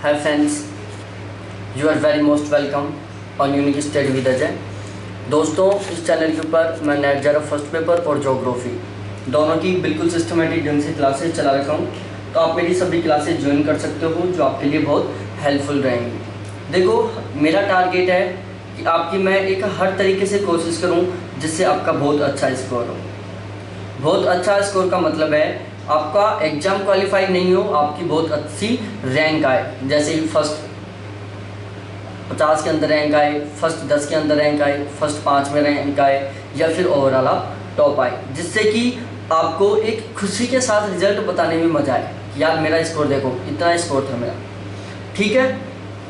Hi friends, you are very most welcome on unique study with Ajay. दोस्तों, इस channel के ऊपर मैं नेट जेआरएफ फर्स्ट पेपर और ज्योग्राफी दोनों की बिल्कुल सिस्टमेटिक ढंग से क्लासेस चला रखा हूँ, तो आप मेरी सभी क्लासेस ज्वाइन कर सकते हो जो आपके लिए बहुत हेल्पफुल रहेंगी। देखो, मेरा टारगेट है कि आपकी मैं एक हर तरीके से कोशिश करूँ जिससे आपका बहुत अच्छा स्कोर हो। बहुत अच्छा स्कोर का मतलब है आपका एग्ज़ाम क्वालिफाई नहीं हो, आपकी बहुत अच्छी रैंक आए, जैसे फर्स्ट 50 के अंदर रैंक आए, फर्स्ट 10 के अंदर रैंक आए, फर्स्ट 5 में रैंक आए, या फिर ओवरऑल आप टॉप आए, जिससे कि आपको एक खुशी के साथ रिजल्ट बताने में मज़ा आए। यार मेरा स्कोर देखो, इतना स्कोर था मेरा, ठीक है।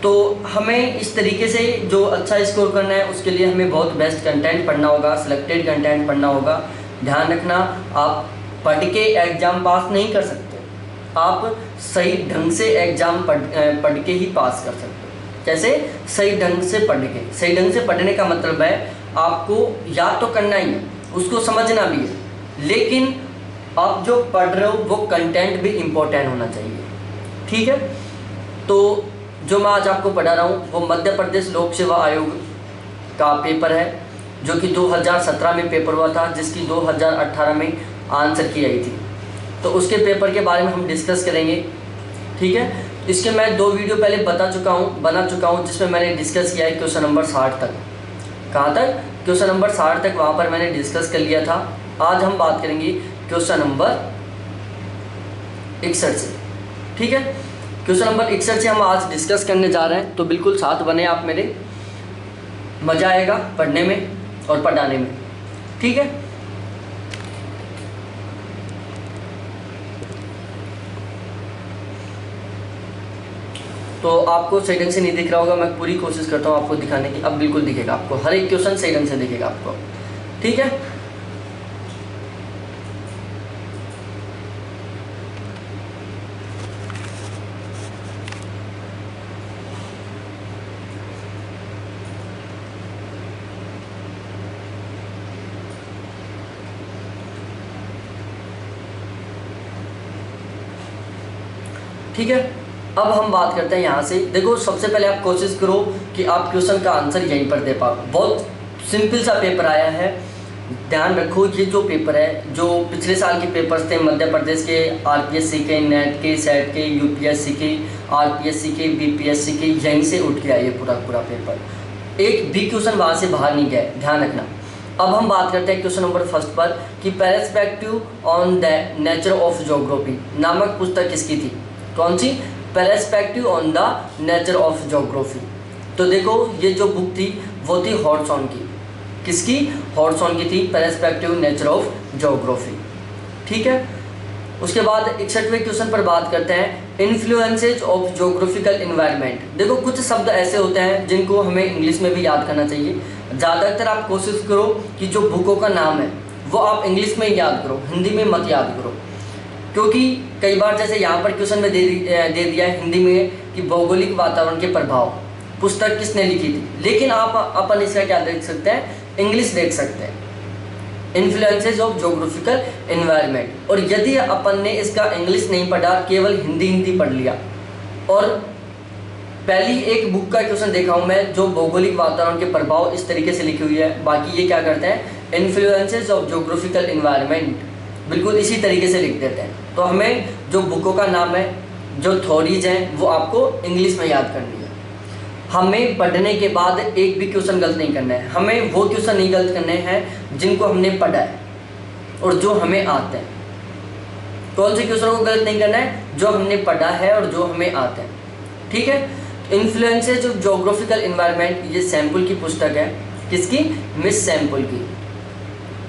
तो हमें इस तरीके से जो अच्छा स्कोर करना है उसके लिए हमें बहुत बेस्ट कंटेंट पढ़ना होगा, सिलेक्टेड कंटेंट पढ़ना होगा। ध्यान रखना, आप पढ़ के एग्ज़ाम पास नहीं कर सकते, आप सही ढंग से एग्ज़ाम पढ़ के ही पास कर सकते हो। कैसे? सही ढंग से पढ़ के। सही ढंग से पढ़ने का मतलब है आपको याद तो करना ही है, उसको समझना भी है, लेकिन आप जो पढ़ रहे हो वो कंटेंट भी इम्पोर्टेंट होना चाहिए, ठीक है। तो जो मैं आज आपको पढ़ा रहा हूँ वो मध्य प्रदेश लोक सेवा आयोग का पेपर है, जो कि 2017 में पेपर हुआ था, जिसकी 2018 में आंसर की आई थी। तो उसके पेपर के बारे में हम डिस्कस करेंगे, ठीक है। इसके मैं 2 वीडियो पहले बना चुका हूँ जिसमें मैंने डिस्कस किया है क्वेश्चन नंबर 60 तक। कहाँ तक? क्वेश्चन नंबर 60 तक वहाँ पर मैंने डिस्कस कर लिया था। आज हम बात करेंगे क्वेश्चन नंबर 61 से, ठीक है। क्वेश्चन नंबर 61 से हम आज डिस्कस करने जा रहे हैं, तो बिल्कुल साथ बने आप मेरे, मज़ा आएगा पढ़ने में और पढ़ाने में, ठीक है। तो आपको सही ढंग से नहीं दिख रहा होगा, मैं पूरी कोशिश करता हूँ आपको दिखाने की। अब बिल्कुल दिखेगा आपको, हर एक क्वेश्चन सही ढंग से दिखेगा आपको, ठीक है। ठीक है, अब हम बात करते हैं यहाँ से। देखो, सबसे पहले आप कोशिश करो कि आप क्वेश्चन का आंसर यहीं पर दे पाओ। बहुत सिंपल सा पेपर आया है, ध्यान रखो। ये जो पेपर है, जो पिछले साल के पेपर्स थे मध्य प्रदेश के, आरपीएससी के, नेट के, सेट के, यूपीएससी के, आरपीएससी के, बीपीएससी के, यहीं से उठ के आइए पूरा पेपर। एक भी क्वेश्चन वहाँ से बाहर नहीं गया, ध्यान रखना। अब हम बात करते हैं क्वेश्चन नंबर 1 पर कि perspective on the nature of geography नामक पुस्तक किसकी थी? कौन सी? Perspective on the nature of geography. तो देखो, ये जो बुक थी वो थी हॉटसन की। किसकी? हॉटसन की थी, पर्सपेक्टिव नेचर ऑफ ज्योग्राफी, ठीक है। उसके बाद 61वें क्वेश्चन पर बात करते हैं, इन्फ्लुएंसेज ऑफ ज्योग्राफिकल एनवायरनमेंट। देखो, कुछ शब्द ऐसे होते हैं जिनको हमें इंग्लिश में भी याद करना चाहिए। ज़्यादातर आप कोशिश करो कि जो बुकों का नाम है वो आप इंग्लिश में याद करो, हिंदी में मत याद करो, क्योंकि कई बार जैसे यहाँ पर क्वेश्चन में दे दिया है हिंदी में कि भौगोलिक वातावरण के प्रभाव पुस्तक किसने लिखी थी, लेकिन आप अपन इसका क्या देख सकते हैं? इंग्लिश देख सकते हैं, इन्फ्लुएंसेस ऑफ ज्योग्राफिकल एनवायरनमेंट। और यदि अपन ने इसका इंग्लिश नहीं पढ़ा, केवल हिंदी पढ़ लिया, और पहली एक बुक का क्वेश्चन देखा हूँ मैं जो भौगोलिक वातावरण के प्रभाव इस तरीके से लिखी हुई है, बाकी ये क्या करते हैं, इन्फ्लुएंसेस ऑफ ज्योग्राफिकल एनवायरनमेंट बिल्कुल इसी तरीके से लिख देते हैं। तो हमें जो बुकों का नाम है, जो थ्योरीज हैं, वो आपको इंग्लिश में याद करनी है। हमें पढ़ने के बाद एक भी क्वेश्चन गलत नहीं करना है। हमें वो क्वेश्चन नहीं गलत करने हैं जिनको हमने पढ़ा है और जो हमें आते हैं। कौन से क्वेश्चनों को गलत नहीं करना है? जो हमने पढ़ा है और जो हमें आते हैं, ठीक है। इन्फ्लुएंसेज ऑफ ज्योग्राफिकल एनवायरनमेंट, ये सैम्पल की पुस्तक है। किसकी? मिस सैम्पल की,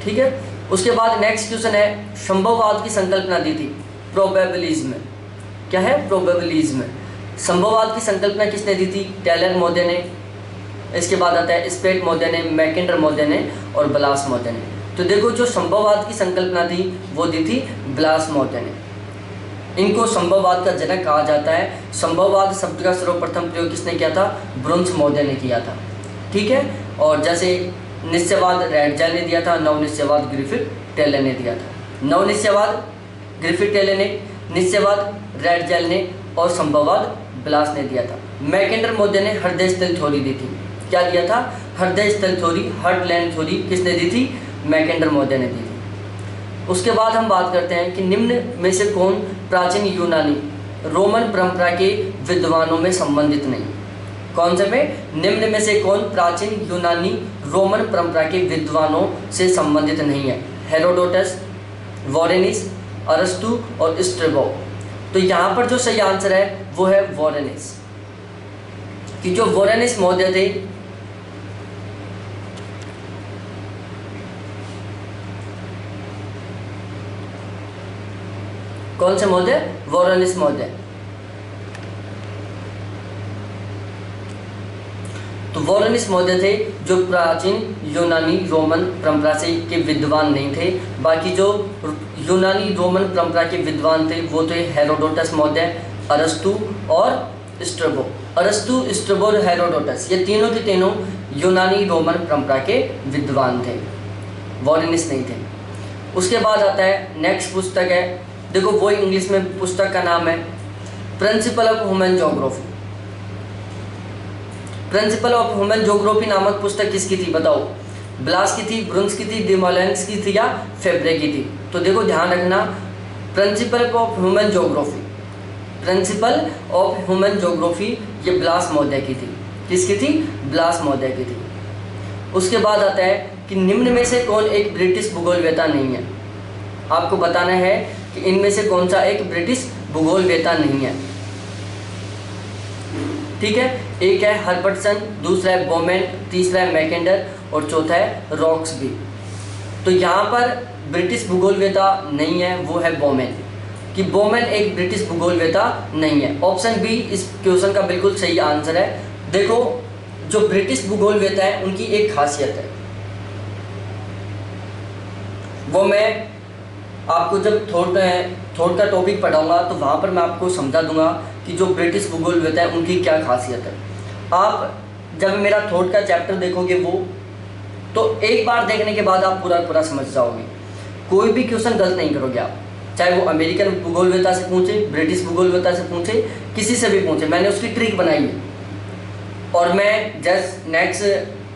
ठीक है। उसके बाद नेक्स्ट क्वेश्चन है, संभववाद की संकल्पना दी थी प्रोबेबिलिज्म। क्या है? प्रोबेबिलिज्म। संभववाद की संकल्पना किसने दी थी? टेलर महोदय ने। इसके बाद आता है स्पेट महोदय ने, मैकेंडर महोदय ने और ब्लास महोदय ने। तो देखो, जो संभववाद की संकल्पना थी वो दी थी ब्लास महोदय ने। इनको संभववाद का जनक कहा जाता है। संभववाद शब्द का सर्वप्रथम प्रयोग किसने किया था? ब्रुन्स महोदय ने किया था, ठीक है। और जैसे निश्चयवाद रैडजैल ने दिया था, नवनिश्चयवाद ग्रिफिथ टेलर ने दिया था। नवनिश्चयवाद ग्रिफिथ टेलर ने, निश्चयवाद रैडजैल ने, और संभववाद ब्लास ने दिया था। मैकेंडर मोदे ने हृदय स्थल थ्योरी दी थी। क्या दिया था? हृदय स्थल थ्योरी, हार्टलैंड थ्योरी किसने दी थी? मैकेंडर मोदे ने दी थी। उसके बाद हम बात करते हैं कि निम्न में से कौन प्राचीन यूनानी रोमन परंपरा के विद्वानों में संबंधित नहीं? कौन से में? निम्न में से कौन प्राचीन यूनानी रोमन परंपरा के विद्वानों से संबंधित नहीं है? हेरोडोटस, वोरेनिस, अरस्तु और स्ट्रेबो। तो यहाँ पर जो सही आंसर है वो है वोरेनिस, कि जो वोरेनिस महोदय थे कौन से महोदय? वोरेनिस महोदय। तो वोरेनिस महोदय थे जो प्राचीन यूनानी रोमन परंपरा से के विद्वान नहीं थे। बाकी जो यूनानी रोमन परंपरा के विद्वान थे वो थे हेरोडोटस महोदय, अरस्तु और स्ट्रेबो। अरस्तु, स्ट्रेबो और हेरोडोटस ये तीनों के तीनों यूनानी रोमन परंपरा के विद्वान थे, वोरेनिस नहीं थे। उसके बाद आता है नेक्स्ट पुस्तक है, देखो वो इंग्लिश में पुस्तक का नाम है principle of human geography. Principle of human geography नामक पुस्तक किसकी थी बताओ? ब्लास की थी, ब्रुन्स की थी, डिमोलेंस की थी या फेब्रे की थी? तो देखो ध्यान रखना, principle of human geography, principle of human geography ये ब्लास महोदय की थी। किसकी थी? ब्लास महोदय की थी। उसके बाद आता है कि निम्न में से कौन एक ब्रिटिश भूगोलवेता नहीं है? आपको बताना है कि इनमें से कौन सा एक ब्रिटिश भूगोलवेता नहीं है। ठीक है, एक है हर्बर्टसन, दूसरा है बोमेन, तीसरा है मैकेंडर और चौथा है रॉक्सबी। तो यहाँ पर ब्रिटिश भूगोलवेता नहीं है, वो है बोमेन, कि बोमेन एक ब्रिटिश भूगोलवेता नहीं है। ऑप्शन बी इस क्वेश्चन का बिल्कुल सही आंसर है। देखो जो ब्रिटिश भूगोलवेता है उनकी एक खासियत है, वो मैं आपको जब थोट का टॉपिक पढ़ाऊंगा तो वहाँ पर मैं आपको समझा दूंगा कि जो ब्रिटिश भूगोलवेता है उनकी क्या खासियत है। आप जब मेरा थोट का चैप्टर देखोगे वो, तो एक बार देखने के बाद आप पूरा समझ जाओगे। कोई भी क्वेश्चन गलत नहीं करोगे आप, चाहे वो अमेरिकन भूगोलवेता से पूछे, ब्रिटिश भूगोलवेता से पूछे, किसी से भी पूछे। मैंने उसकी ट्रिक बनाई है और मैं जस्ट नेक्स्ट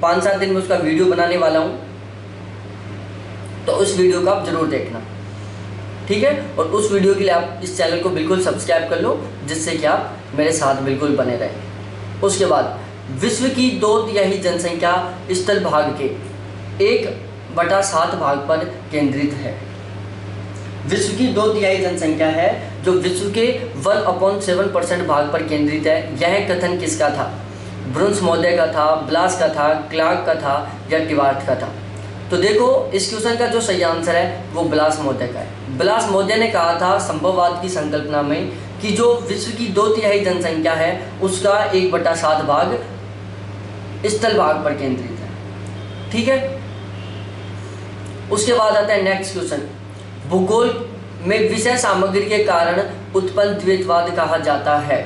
5-7 दिन में उसका वीडियो बनाने वाला हूँ, तो उस वीडियो को आप जरूर देखना, ठीक है। और उस वीडियो के लिए आप इस चैनल को बिल्कुल सब्सक्राइब कर लो, जिससे कि आप मेरे साथ बिल्कुल बने रहें। उसके बाद विश्व की 2/3 जनसंख्या स्थल भाग के 1/7 भाग पर केंद्रित है। विश्व की 2/3 जनसंख्या है जो विश्व के 1/7% भाग पर केंद्रित है। यह कथन किसका था? ब्रुन्स महोदय का था, ब्लास का था, क्लार्क का था या टिवार्थ का था? तो देखो इस क्वेश्चन का जो सही आंसर है वो ब्लास महोदय का है। ब्लास महोदय ने कहा था संभववाद की संकल्पना में कि जो विश्व की 2/3 जनसंख्या है उसका 1/7 भाग स्थल भाग पर केंद्रित है, ठीक है। उसके बाद आता है नेक्स्ट क्वेश्चन, भूगोल में विषय सामग्री के कारण उत्पन्न द्वैतवाद कहा जाता है।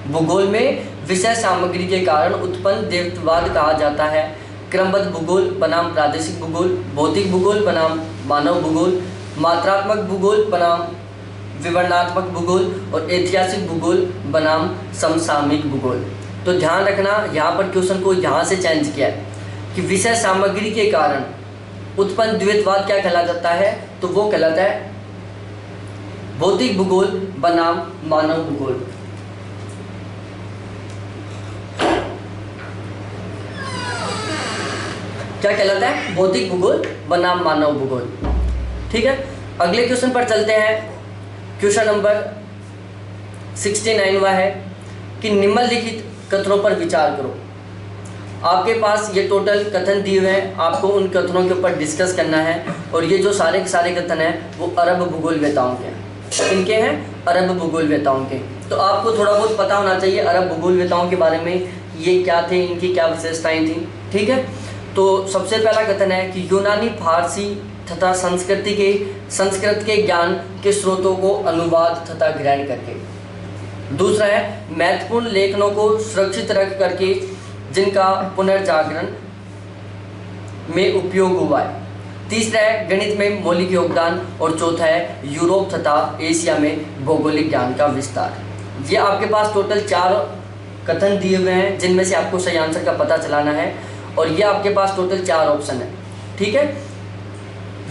भूगोल में विषय सामग्री के कारण उत्पन्न द्वैतवाद कहा जाता है। क्रमबद्ध भूगोल बनाम प्रादेशिक भूगोल, भौतिक भूगोल बनाम मानव भूगोल, मात्रात्मक भूगोल बनाम विवरणात्मक भूगोल और ऐतिहासिक भूगोल बनाम समसामयिक भूगोल। तो ध्यान रखना, यहाँ पर क्वेश्चन को यहाँ से चेंज किया है कि विषय सामग्री के कारण उत्पन्न द्वैतवाद क्या कहलाता है, तो वो कहलाता है भौतिक भूगोल बनाम मानव भूगोल। क्या कहलाता है? भौतिक भूगोल बनाम मानव भूगोल, ठीक है। अगले क्वेश्चन पर चलते हैं। क्वेश्चन नंबर 69वां है कि निम्नलिखित कथनों पर विचार करो। आपके पास ये टोटल कथन दिए हुए हैं, आपको उन कथनों के ऊपर डिस्कस करना है। और ये जो सारे के सारे कथन हैं वो अरब भूगोलवेताओं के हैं। इनके हैं अरब भूगोलवेताओं के। तो आपको थोड़ा बहुत पता होना चाहिए अरब भूगोलवेताओं के बारे में, ये क्या थे, इनकी क्या विशेषताएं थी, ठीक है। तो सबसे पहला कथन है कि यूनानी, फारसी तथा संस्कृत के ज्ञान के स्रोतों को अनुवाद तथा ग्रहण करके। दूसरा है महत्वपूर्ण लेखनों को सुरक्षित रख करके जिनका पुनर्जागरण में उपयोग हुआ है। तीसरा है गणित में मौलिक योगदान और चौथा है यूरोप तथा एशिया में भौगोलिक ज्ञान का विस्तार। ये आपके पास टोटल 4 कथन दिए हुए हैं जिनमें से आपको सही आंसर का पता चलाना है, और ये आपके पास टोटल 4 ऑप्शन है। ठीक है,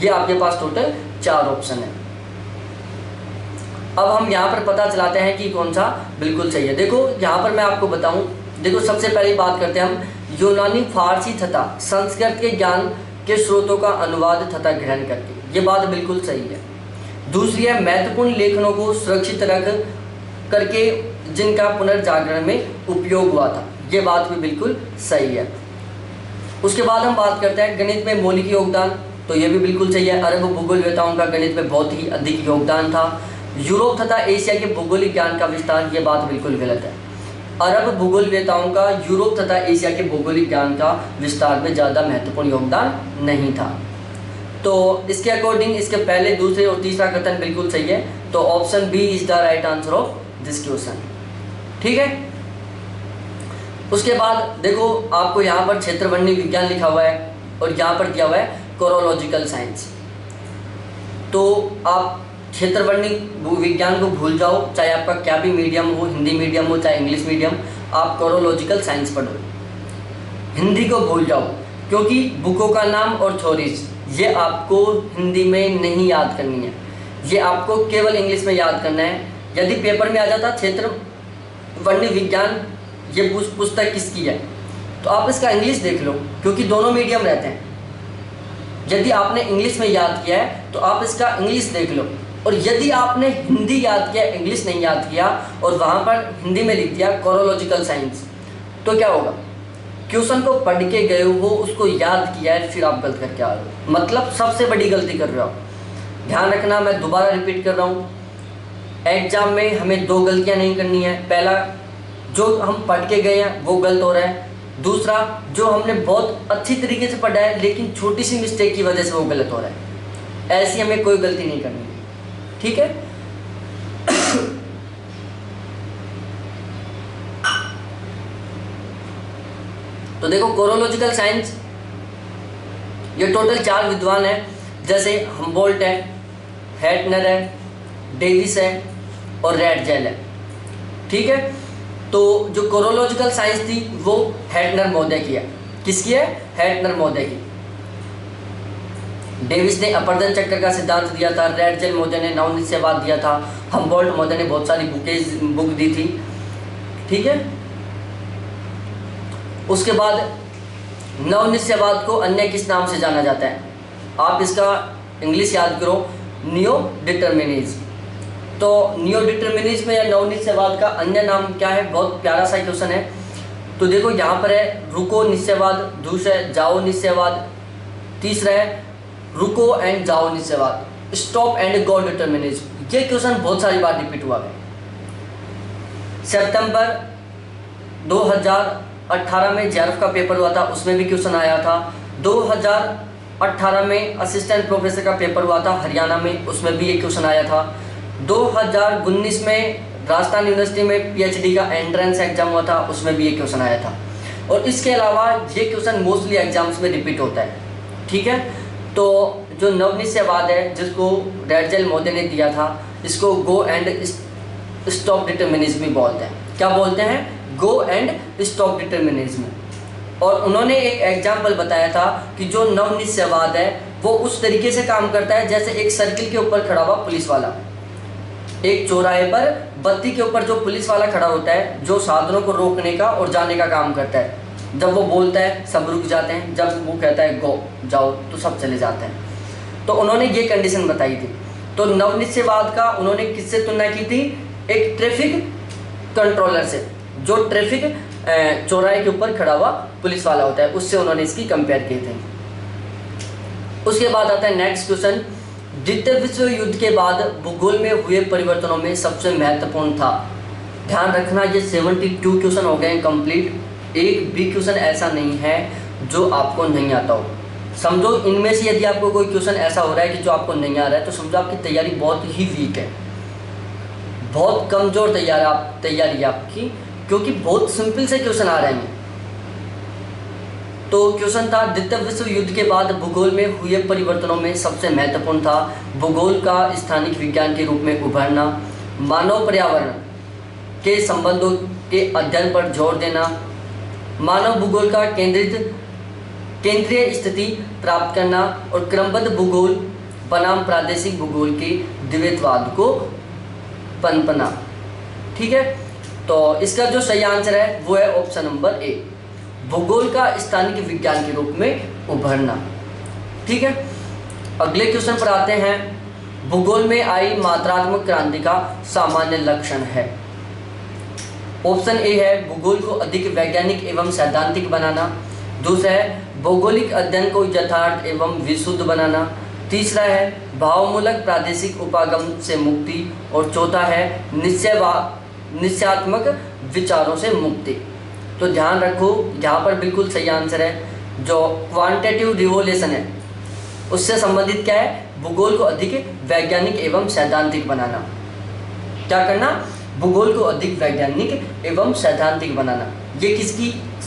ये आपके पास टोटल 4 ऑप्शन है। अब हम यहाँ पर पता चलाते हैं कि कौन सा बिल्कुल सही है। देखो यहाँ पर मैं आपको बताऊं, देखो सबसे पहले बात करते हैं हम यूनानी, फारसी तथा संस्कृत के ज्ञान के स्रोतों का अनुवाद तथा ग्रहण करके, ये बात बिल्कुल सही है। दूसरी है महत्वपूर्ण लेखनों को सुरक्षित रख करके जिनका पुनर्जागरण में उपयोग हुआ था, ये बात भी बिल्कुल सही है। उसके बाद हम बात करते हैं गणित में मौलिक योगदान, तो ये भी बिल्कुल सही है। अरब भूगोलवेताओं का गणित में बहुत ही अधिक योगदान था। यूरोप तथा एशिया के भौगोलिक ज्ञान का विस्तार, ये बात बिल्कुल गलत है। अरब भूगोलवेताओं का यूरोप तथा एशिया के भौगोलिक ज्ञान का विस्तार में ज़्यादा महत्वपूर्ण योगदान नहीं था। तो इसके अकॉर्डिंग इसके पहले, दूसरे और तीसरा कथन बिल्कुल सही है। तो option B is the right answer of this question. ठीक है, उसके बाद देखो आपको यहाँ पर क्षेत्रवर्णी विज्ञान लिखा हुआ है और यहाँ पर दिया हुआ है कोरोलॉजिकल साइंस। तो आप क्षेत्रवर्णी विज्ञान को भूल जाओ, चाहे आपका क्या भी मीडियम हो, हिंदी मीडियम हो चाहे इंग्लिश मीडियम, आप कोरोलॉजिकल साइंस पढ़ो। हिंदी को भूल जाओ, क्योंकि बुकों का नाम और थ्योरीज ये आपको हिंदी में नहीं याद करनी है, ये आपको केवल इंग्लिश में याद करना है। यदि पेपर में आ जाता क्षेत्रवर्णी विज्ञान ये पुस्तक किसकी है, तो आप इसका इंग्लिश देख लो, क्योंकि दोनों मीडियम रहते हैं। यदि आपने इंग्लिश में याद किया है तो आप इसका इंग्लिश देख लो, और यदि आपने हिंदी याद किया, इंग्लिश नहीं याद किया और वहाँ पर हिंदी में लिख दिया कोरोलॉजिकल साइंस, तो क्या होगा? क्वेश्चन को पढ़ के गए हो, उसको याद किया है, फिर आप गलत करके आ रहे हो, मतलब सबसे बड़ी गलती कर रहे हो। ध्यान रखना, मैं दोबारा रिपीट कर रहा हूँ, एग्जाम में हमें 2 गलतियाँ नहीं करनी है। पहला, जो हम पढ़ के गए हैं वो गलत हो रहा है। दूसरा, जो हमने बहुत अच्छी तरीके से पढ़ा है लेकिन छोटी सी मिस्टेक की वजह से वो गलत हो रहा है। ऐसी हमें कोई गलती नहीं करनी है। ठीक है, तो देखो कोरोलॉजिकल साइंस ये टोटल 4 विद्वान है, जैसे हम्बोल्ट है, हैटनर है, डेविस है और रैटजेल है। ठीक है, तो जो कोरोलॉजिकल साइंस थी वो हैटनर महोदय की है। किसकी है? हैटनर महोदय की। डेविस ने अपर्दन चक्र का सिद्धांत दिया था, रैटजेल महोदय ने नवनिश्चयवाद दिया था, हम्बोल्ट महोदय ने बहुत सारी बुक दी थी। ठीक है, उसके बाद नवनिश्चयवाद को अन्य किस नाम से जाना जाता है? आप इसका इंग्लिश याद करो, नियो डिटर्मिनिज्म। तो नियो डिटर्मिनिज्म या नवनिश्चयवाद का अन्य नाम क्या है? बहुत प्यारा सा क्वेश्चन है। तो देखो यहाँ पर है रुको निश्चयवाद, दूसरा है जाओ निश्चयवाद, तीसरा है रुको एंड जाओ निश्चयवाद, स्टॉप एंड गो डिटर्मिनिज्म। ये क्वेश्चन बहुत सारी बार रिपीट हुआ है। सितंबर 2018 में जेआरएफ का पेपर हुआ था, उसमें भी क्वेश्चन आया था। 2018 में असिस्टेंट प्रोफेसर का पेपर हुआ था हरियाणा में, उसमें भी एक क्वेश्चन आया था। 2019 में राजस्थान यूनिवर्सिटी में पीएचडी का एंट्रेंस एग्जाम हुआ था, उसमें भी एक क्वेश्चन आया था। और इसके अलावा ये क्वेश्चन मोस्टली एग्जाम्स में रिपीट होता है। ठीक है, तो जो नवनिश्चयवाद है जिसको रैटजेल महोदय ने दिया था, इसको गो एंड स्टॉप डिटर्मिनिज्म भी बोलते हैं। क्या बोलते हैं? Go and stop determinism. और उन्होंने एक एग्जाम्पल बताया था कि जो नवनिश्चयवाद है वो उस तरीके से काम करता है जैसे एक सर्किल के ऊपर खड़ा हुआ पुलिस वाला, एक चौराहे पर बत्ती के ऊपर जो पुलिस वाला खड़ा होता है, जो साधनों को रोकने का और जाने का काम करता है। जब वो बोलता है सब रुक जाते हैं, जब वो कहता है गो जाओ तो सब चले जाते हैं। तो उन्होंने ये कंडीशन बताई थी। तो नवनिश्चयवाद का उन्होंने किससे तुलना की थी? एक ट्रैफिक कंट्रोलर से, जो ट्रैफिक चौराहे के ऊपर खड़ा हुआ पुलिस वाला होता है, उससे उन्होंने इसकी कंपेयर की थी। उसके बाद आता है नेक्स्ट क्वेश्चन, द्वितीय विश्व युद्ध के बाद भूगोल में हुए परिवर्तनों में सबसे महत्वपूर्ण था। ध्यान रखना, ये 72 क्वेश्चन हो गए कंप्लीट। एक भी क्वेश्चन ऐसा नहीं है जो आपको नहीं आता हो। समझो इनमें से यदि आपको कोई क्वेश्चन ऐसा हो रहा है कि जो आपको नहीं आ रहा है, तो समझो आपकी तैयारी बहुत ही वीक है, बहुत कमज़ोर तैयारी है आपकी, क्योंकि बहुत सिंपल से क्वेश्चन आ रहे हैं। तो क्वेश्चन था द्वितीय विश्व युद्ध के बाद भूगोल में हुए परिवर्तनों में सबसे महत्वपूर्ण था भूगोल का स्थानिक विज्ञान के रूप में उभरना, मानव पर्यावरण के संबंधों के अध्ययन पर जोर देना, मानव भूगोल का केंद्रीय स्थिति प्राप्त करना और क्रमबद्ध भूगोल बनाम प्रादेशिक भूगोल के द्वैतवाद को पनपना। ठीक है, तो इसका जो सही आंसर है वो है ऑप्शन नंबर ए, भूगोल का स्थानिक विज्ञान के रूप में उभरना। ठीक है, अगले क्वेश्चन पर आते हैं। भूगोल में आई मात्रात्मक क्रांति का सामान्य लक्षण है। ऑप्शन ए है भूगोल को अधिक वैज्ञानिक एवं सैद्धांतिक बनाना। दूसरा है भौगोलिक अध्ययन को यथार्थ एवं विशुद्ध बनाना। तीसरा है भावमूलक प्रादेशिक उपागम से मुक्ति। और चौथा है निश्चयात्मक विचारों से मुक्ति। तो ध्यान रखो, यहाँ पर बिल्कुल सही आंसर है जो क्वांटिटेटिव रिवोल्यूशन है उससे संबंधित क्या है, भूगोल को अधिक वैज्ञानिक एवं सैद्धांतिक बनाना। क्या करना, भूगोल को अधिक वैज्ञानिक एवं सैद्धांतिक बनाना। ये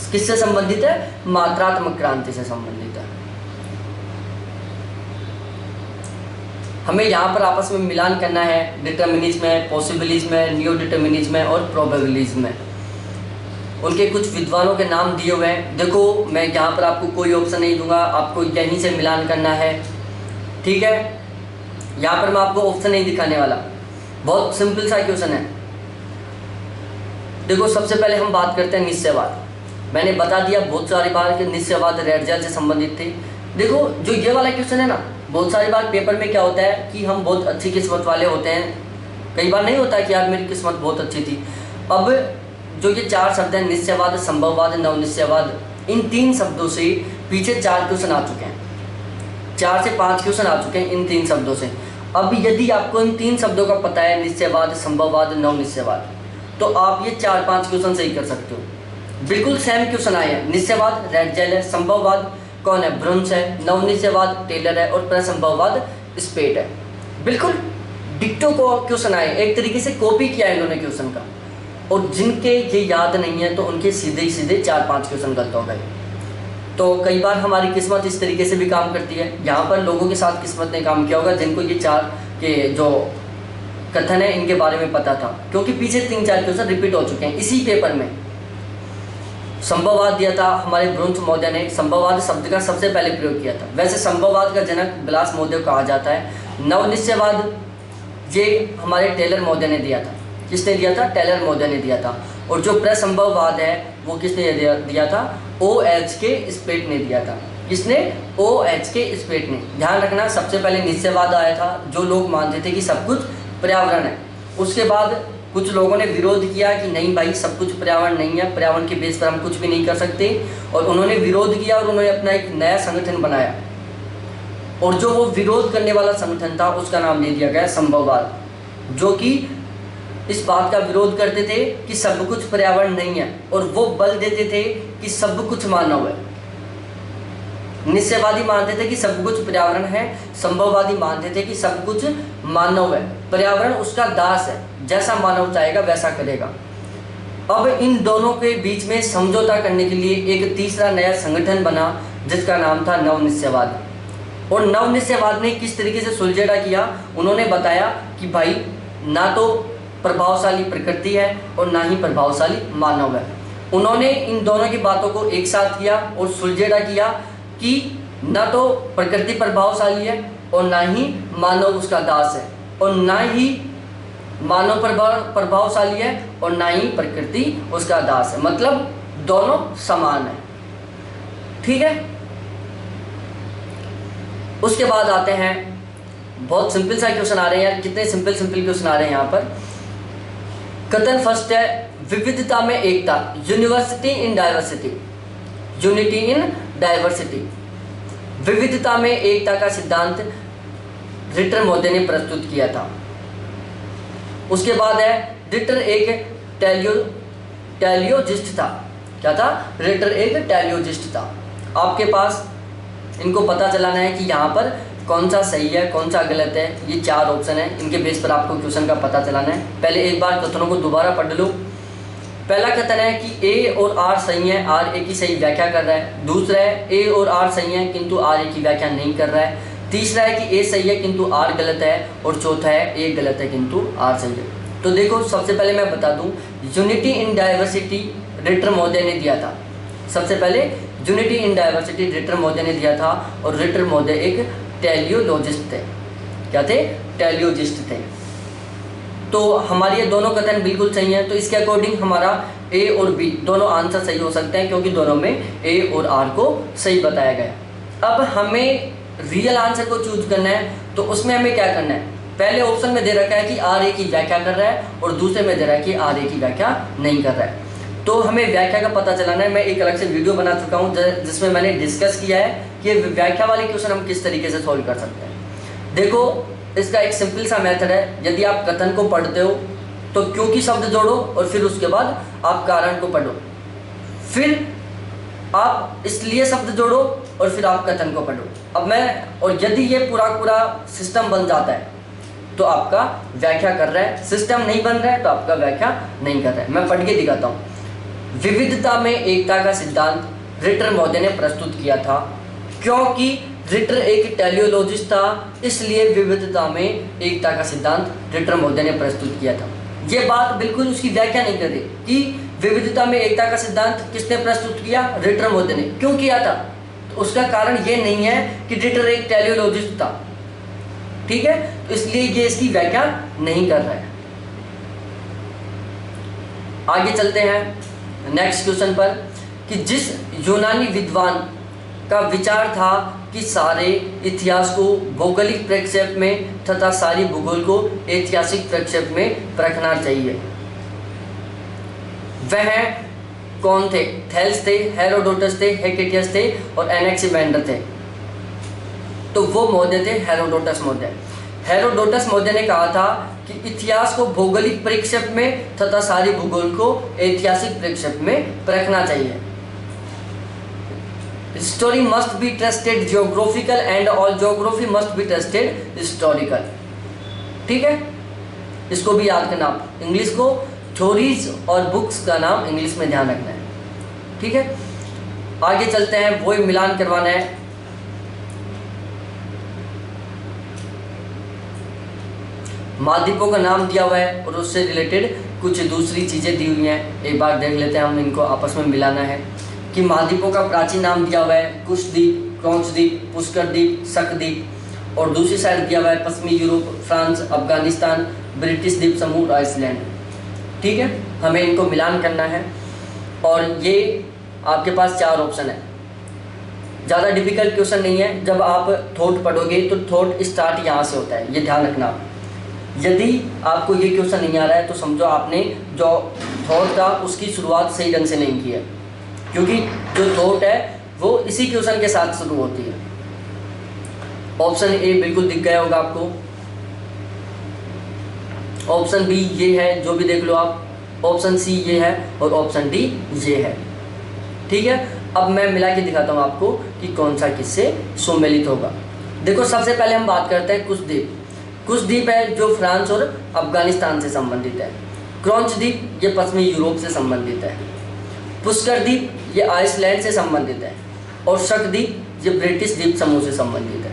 किससे संबंधित है, मात्रात्मक क्रांति से संबंधित है। हमें यहाँ पर आपस में मिलान करना है डिटर्मिनिज्म में, पॉसिबिलिज्म में, नियो डिटर्मिनिज्म में और प्रोबेबिलिज्म में। उनके कुछ विद्वानों के नाम दिए हुए हैं। देखो मैं यहाँ पर आपको कोई ऑप्शन नहीं दूंगा, आपको यहीं से मिलान करना है। ठीक है, यहाँ पर मैं आपको ऑप्शन नहीं दिखाने वाला, बहुत सिंपल सा क्वेश्चन है। देखो सबसे पहले हम बात करते हैं निश्चयवाद। मैंने बता दिया बहुत सारी बार कि निश्चयवाद रेड जेल से संबंधित थे। देखो जो ये वाला क्वेश्चन है ना, बहुत सारी बार पेपर में क्या होता है कि हम बहुत अच्छी किस्मत वाले होते हैं, कई बार नहीं होता कि यार मेरी किस्मत बहुत अच्छी थी। अब जो ये चार शब्द हैं, निश्चयवाद, संभववाद, नवनिश्चयवाद, इन तीन शब्दों से पीछे 4 क्वेश्चन आ चुके हैं, 4 से 5 क्वेश्चन आ चुके हैं इन 3 शब्दों से। अब यदि आपको इन 3 शब्दों का पता है, निश्चयवाद, संभववाद, नवनिश्चयवाद, तो आप ये 4-5 क्वेश्चन सही कर सकते हो। बिल्कुल सेम क्वेश्चन आए हैं। निश्चयवाद रेड जेल है, संभववाद कौन है, ब्रुन्स है, नवनिश्चयवाद टेलर है और प्रसंभववाद स्पेट है। बिल्कुल डिक्टो को क्वेश्चन आए, एक तरीके से कॉपी किया है इन्होंने क्वेश्चन का। और जिनके ये याद नहीं है तो उनके सीधे 4-5 क्वेश्चन गलत हो गए। तो कई बार हमारी किस्मत इस तरीके से भी काम करती है। यहाँ पर लोगों के साथ किस्मत ने काम किया होगा जिनको ये 4 के जो कथन है इनके बारे में पता था, क्योंकि पीछे 3-4 क्वेश्चन रिपीट हो चुके हैं इसी पेपर में। संभववाद दिया था हमारे ब्रुन्स महोदय ने, संभववाद शब्द का सबसे पहले प्रयोग किया था। वैसे संभववाद का जनक ब्लास महोदय को कहा जाता है। नवनिश्चयवाद ये हमारे टेलर महोदय ने दिया था। किसने दिया था, टेलर महोदय ने दिया था। और जो प्रसंभववाद है वो किसने दिया था, OH के स्पेट ने दिया था। किसने, OH के स्पेट ने। ध्यान रखना सबसे पहले निश्चयवाद आया था, जो लोग मानते थे कि सब कुछ पर्यावरण है। उसके बाद कुछ लोगों ने विरोध किया कि नहीं भाई सब कुछ पर्यावरण नहीं है, पर्यावरण के बेस पर हम कुछ भी नहीं कर सकते। और उन्होंने विरोध किया और उन्होंने अपना एक नया संगठन बनाया। और जो वो विरोध करने वाला संगठन था उसका नाम दे दिया गया संभववाद, जो कि इस बात का विरोध करते थे कि सब कुछ पर्यावरण नहीं है और वो बल देते थे कि सब कुछ मानव है। निश्चयवादी मानते थे कि सब कुछ पर्यावरण है, संभववादी मानते थे कि सब कुछ मानव है, पर्यावरण उसका दास है, जैसा मानव चाहेगा वैसा करेगा। अब इन दोनों के बीच में समझौता करने के लिए एक तीसरा नया संगठन बना जिसका नाम था नवनिश्चयवाद। और नवनिश्चयवाद ने किस तरीके से सुलझेड़ा किया, उन्होंने बताया कि भाई ना तो प्रभावशाली प्रकृति है और ना ही प्रभावशाली मानव है। उन्होंने इन दोनों की बातों को एक साथ किया और सुलझेड़ा किया कि ना तो प्रकृति प्रभावशाली है और ना ही मानव उसका दास है, और ना ही मानव प्रभावशाली है और ना ही प्रकृति उसका दास है, मतलब दोनों समान है। ठीक है, उसके बाद आते हैं, बहुत सिंपल सा क्वेश्चन आ रहे हैं यार, कितने सिंपल क्वेश्चन आ रहे हैं यहाँ पर। कथन फर्स्ट है, विविधता में एकता, university in diversity, unity in diversity. विविधता में एकता का सिद्धांत रिटर महोदय ने प्रस्तुत किया था। उसके बाद है, रिटर एक टेलियोजिस्ट था। क्या था, रिटर एक टेलियोजिस्ट था। आपके पास इनको पता चलाना है कि यहाँ पर कौन सा सही है कौन सा गलत है। ये 4 ऑप्शन है, इनके बेस पर आपको क्वेश्चन का पता चलाना है। पहले एक बार कथनों को दोबारा पढ़ लो। पहला कथन है कि ए और आर सही है, आर ए की सही व्याख्या कर रहा है। दूसरा है ए और आर सही है किंतु आर ए की व्याख्या नहीं कर रहा है। तीसरा है कि ए सही है किंतु आर गलत है। और चौथा है ए गलत है किंतु आर सही है। तो देखो सबसे पहले मैं बता दूं, यूनिटी इन डाइवर्सिटी रिटर महोदय ने दिया था। सबसे पहले यूनिटी इन डाइवर्सिटी रिटर महोदय ने दिया था, और रिटर महोदय एक टेलियोलॉजिस्ट थे। क्या थे? टेलियोलॉजिस्ट थे। तो हमारे ये दोनों कथन बिल्कुल सही हैं। तो इसके अकॉर्डिंग हमारा ए और बी दोनों आंसर सही हो सकते हैं, क्योंकि दोनों में ए और आर को सही बताया गया। अब हमें रियल आंसर को चूज करना है, तो उसमें हमें क्या करना है? पहले ऑप्शन में दे रखा है कि आर ए की व्याख्या कर रहा है, और दूसरे में दे रहा है कि आर ए की व्याख्या नहीं कर रहा है। तो हमें व्याख्या का पता चलाना है। मैं एक अलग से वीडियो बना चुका हूँ जिसमें मैंने डिस्कस किया है कि व्याख्या वाले क्वेश्चन हम किस तरीके से सॉल्व कर सकते हैं। देखो इसका एक सिंपल सा मेथड है। यदि आप कथन को पढ़ते हो तो क्योंकि शब्द जोड़ो, और फिर उसके बाद आप कारण को पढ़ो, फिर आप इसलिए शब्द जोड़ो, और फिर आप कथन को पढ़ो। और यदि ये पूरा सिस्टम बन जाता है तो आपका व्याख्या कर रहा है, सिस्टम नहीं बन रहा है तो आपका व्याख्या नहीं कर रहा है। मैं पढ़ के दिखाता हूँ। विविधता में एकता का सिद्धांत रिटर महोदय ने प्रस्तुत किया था। क्योंकि रिटर एक टेलियोलॉजिस्ट था, इसलिए विविधता में एकता का सिद्धांत रिटर महोदय ने प्रस्तुत किया था। ये बात बिल्कुल उसकी व्याख्या नहीं कर रही कि विविधता में एकता का सिद्धांत किसने प्रस्तुत किया? रिटर महोदय ने। क्यों किया था? तो उसका कारण ये नहीं है कि रिटर एक टेलियोलॉजिस्ट था, ठीक है, तो इसलिए ये इसकी व्याख्या नहीं कर रहा है। आगे चलते हैं नेक्स्ट क्वेश्चन पर कि जिस यूनानी विद्वान का विचार था कि सारे इतिहास को भौगोलिक प्रक्षेप में तथा सारी भूगोल को ऐतिहासिक प्रक्षेप में परखना चाहिए, वह कौन थे? थेल्स थे, हेरोडोटस थे, हेकेटियस थे और एनेक्सिमेंडर थे। तो वो महोदय थे हेरोडोटस महोदय। हेरोडोटस महोदय ने कहा था कि इतिहास को भौगोलिक प्रक्षेप में तथा सारी भूगोल को ऐतिहासिक प्रक्षेप में परखना चाहिए। History must be tested geographical and all geography must be tested historical. ठीक है, इसको भी याद करना आप। इंग्लिश को थ्योरीज और बुक्स का नाम इंग्लिश में ध्यान रखना है। ठीक है, आगे चलते हैं। वो मिलान करवाना है। महाद्वीपों का नाम दिया हुआ है और उससे रिलेटेड कुछ दूसरी चीज़ें दी हुई हैं। एक बार देख लेते हैं, हम इनको आपस में मिलाना है कि महाद्वीपों का प्राचीन नाम दिया हुआ है कुशद्वीप, क्रॉन्चद्वीप, पुष्करद्वीप, शकद्वीप, और दूसरी साइड दिया हुआ है पश्चिमी यूरोप, फ्रांस, अफगानिस्तान, ब्रिटिश द्वीप समूह और आइसलैंड। ठीक है, हमें इनको मिलान करना है और ये आपके पास 4 ऑप्शन है। ज़्यादा डिफिकल्ट क्वेश्चन नहीं है। जब आप थॉट पढ़ोगे तो थॉट स्टार्ट यहाँ से होता है, ये ध्यान रखना आप। यदि आपको ये क्वेश्चन नहीं आ रहा है तो समझो आपने जो थॉट था उसकी शुरुआत सही ढंग से नहीं की है, क्योंकि जो थॉट है वो इसी क्वेश्चन के साथ शुरू होती है। ऑप्शन ए बिल्कुल दिख गया होगा आपको, ऑप्शन बी ये है, जो भी देख लो आप, ऑप्शन सी ये है और ऑप्शन डी ये है। ठीक है, अब मैं मिला के दिखाता हूँ आपको कि कौन सा किससे सम्मिलित होगा। देखो, सबसे पहले हम बात करते हैं कुशद्वीप। कुशद्वीप है जो फ्रांस और अफगानिस्तान से संबंधित है। क्रॉन्चद्वीप ये पश्चिमी यूरोप से संबंधित है। पुष्करद्वीप ये आइसलैंड से संबंधित है और शकद्वीप ये ब्रिटिश द्वीप समूह से संबंधित है।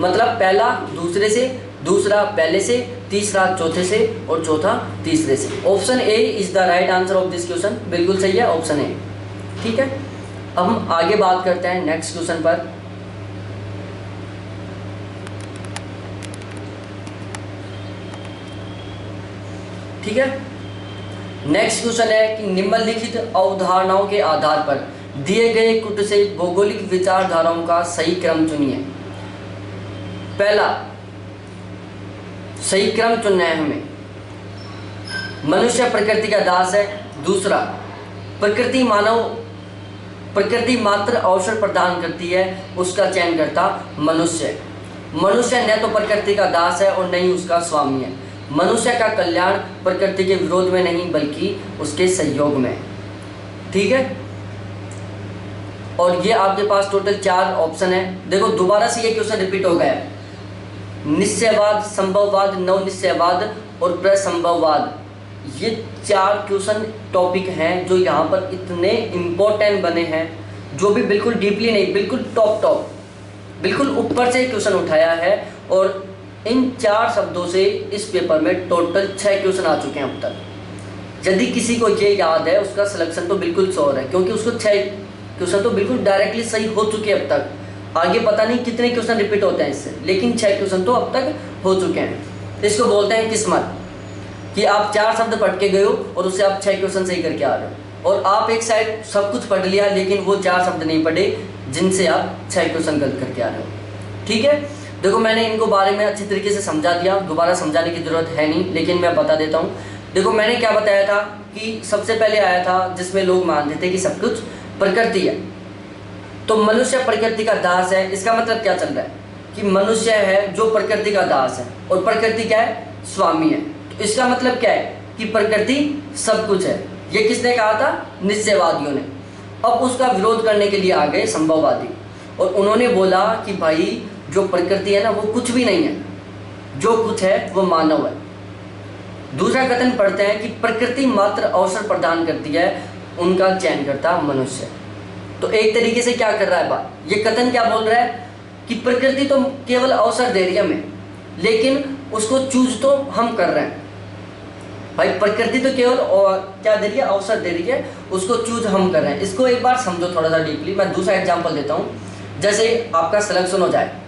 मतलब पहला दूसरे से, दूसरा पहले से, तीसरा चौथे से और चौथा तीसरे से। Option A is the right answer of this question. बिल्कुल सही है ऑप्शन ए। ठीक है, अब हम आगे बात करते हैं नेक्स्ट क्वेश्चन पर। ठीक है, नेक्स्ट क्वेश्चन है कि निम्नलिखित अवधारणाओं के आधार पर दिए गए कुछ से भौगोलिक विचारधाराओं का सही क्रम चुनिए। पहला सही क्रम चुनना है हमें। मनुष्य प्रकृति का दास है। दूसरा, प्रकृति मात्र अवसर प्रदान करती है, उसका चयन करता मनुष्य। मनुष्य न तो प्रकृति का दास है और न ही उसका स्वामी है। मनुष्य का कल्याण प्रकृति के विरोध में नहीं बल्कि उसके सहयोग में। ठीक है, और ये आपके पास टोटल 4 ऑप्शन है। देखो, दोबारा से ये क्वेश्चन रिपीट हो गया है। निश्चयवाद, संभववाद, नव निश्चयवाद और प्रसंभववाद, ये 4 क्वेश्चन टॉपिक हैं जो यहाँ पर इतने इम्पोर्टेंट बने हैं, जो भी बिल्कुल डीपली नहीं, बिल्कुल टॉप बिल्कुल ऊपर से क्वेश्चन उठाया है। और इन 4 शब्दों से इस पेपर में टोटल 6 क्वेश्चन आ चुके हैं अब तक। यदि किसी को ये याद है उसका सिलेक्शन तो बिल्कुल श्योर है, क्योंकि उसको 6 क्वेश्चन तो बिल्कुल डायरेक्टली सही हो चुके हैं अब तक। आगे पता नहीं कितने क्वेश्चन रिपीट होते हैं इससे, लेकिन 6 क्वेश्चन तो अब तक हो चुके हैं। इसको बोलते हैं किस्मत, कि आप 4 शब्द पढ़ के गए हो और उससे आप 6 क्वेश्चन सही करके आ रहे हो, और आप एक साइड सब कुछ पढ़ लिया लेकिन वो 4 शब्द नहीं पढ़े जिनसे आप 6 क्वेश्चन गलत करके आ रहे हो। ठीक है, देखो मैंने इनको बारे में अच्छी तरीके से समझा दिया, दोबारा समझाने की जरूरत है नहीं, लेकिन मैं बता देता हूँ। देखो मैंने क्या बताया था कि सबसे पहले आया था जिसमें लोग मानते थे कि सब कुछ प्रकृति है, तो मनुष्य प्रकृति का दास है। इसका मतलब क्या चल रहा है कि मनुष्य है जो प्रकृति का दास है, और प्रकृति क्या है, स्वामी है। तो इसका मतलब क्या है कि प्रकृति सब कुछ है। ये किसने कहा था, निश्चयवादियों ने। अब उसका विरोध करने के लिए आ गए संभववादी, और उन्होंने बोला कि भाई जो प्रकृति है ना वो कुछ भी नहीं है, जो कुछ है वो मानव है। दूसरा कथन पढ़ते हैं कि प्रकृति मात्र अवसर प्रदान करती है, उनका चयन करता मनुष्य। तो एक तरीके से क्या कर रहा है बात, ये कथन क्या बोल रहा है कि प्रकृति तो केवल अवसर दे रही है हमें, लेकिन उसको चूज तो हम कर रहे हैं। भाई प्रकृति तो केवल क्या दे रही है, अवसर दे रही है, उसको चूज हम कर रहे हैं। इसको एक बार समझो थोड़ा सा डीपली। मैं दूसरा एग्जांपल देता हूँ। जैसे आपका सिलेक्शन हो जाए